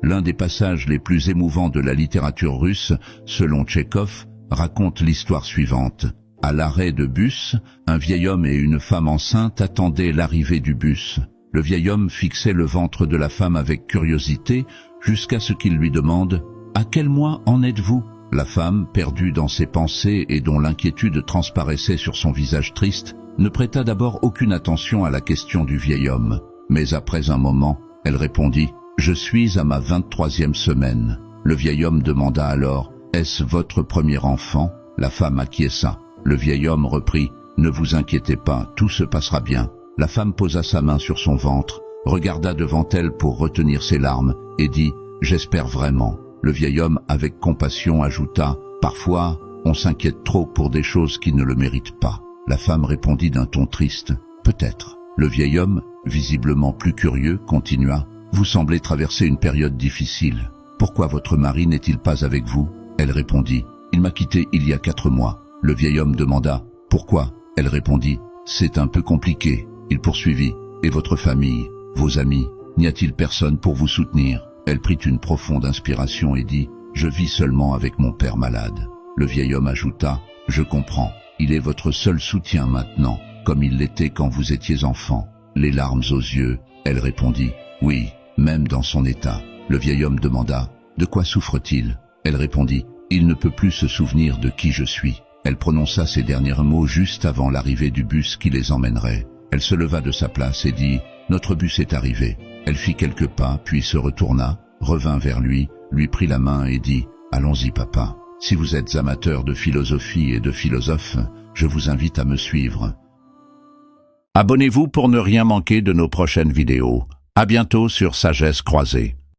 L'un des passages les plus émouvants de la littérature russe, selon Tchekhov, raconte l'histoire suivante. À l'arrêt de bus, un vieil homme et une femme enceinte attendaient l'arrivée du bus. Le vieil homme fixait le ventre de la femme avec curiosité, jusqu'à ce qu'il lui demande « À quel mois en êtes-vous » La femme, perdue dans ses pensées et dont l'inquiétude transparaissait sur son visage triste, ne prêta d'abord aucune attention à la question du vieil homme. Mais après un moment, elle répondit « Je suis à ma 23e semaine ». Le vieil homme demanda alors « Est-ce votre premier enfant ?» La femme acquiesça. Le vieil homme reprit « Ne vous inquiétez pas, tout se passera bien ». La femme posa sa main sur son ventre, regarda devant elle pour retenir ses larmes, et dit « J'espère vraiment ». Le vieil homme, avec compassion, ajouta « Parfois, on s'inquiète trop pour des choses qui ne le méritent pas ». La femme répondit d'un ton triste « Peut-être ». Le vieil homme, visiblement plus curieux, continua « Vous semblez traverser une période difficile. Pourquoi votre mari n'est-il pas avec vous ?» Elle répondit « Il m'a quitté il y a 4 mois ». Le vieil homme demanda « Pourquoi ?» Elle répondit « C'est un peu compliqué ». Il poursuivit « Et votre famille, vos amis, n'y a-t-il personne pour vous soutenir ?» Elle prit une profonde inspiration et dit « Je vis seulement avec mon père malade ». Le vieil homme ajouta « Je comprends, il est votre seul soutien maintenant, comme il l'était quand vous étiez enfant ». Les larmes aux yeux, elle répondit « Oui, même dans son état ». Le vieil homme demanda « De quoi souffre-t-il » Elle répondit « Il ne peut plus se souvenir de qui je suis ». Elle prononça ces derniers mots juste avant l'arrivée du bus qui les emmènerait. Elle se leva de sa place et dit « Notre bus est arrivé ». Elle fit quelques pas, puis se retourna, revint vers lui prit la main et dit « Allons-y papa. Si vous êtes amateur de philosophie et de philosophes, je vous invite à me suivre. » Abonnez-vous pour ne rien manquer de nos prochaines vidéos. À bientôt sur Sagesse Croisée.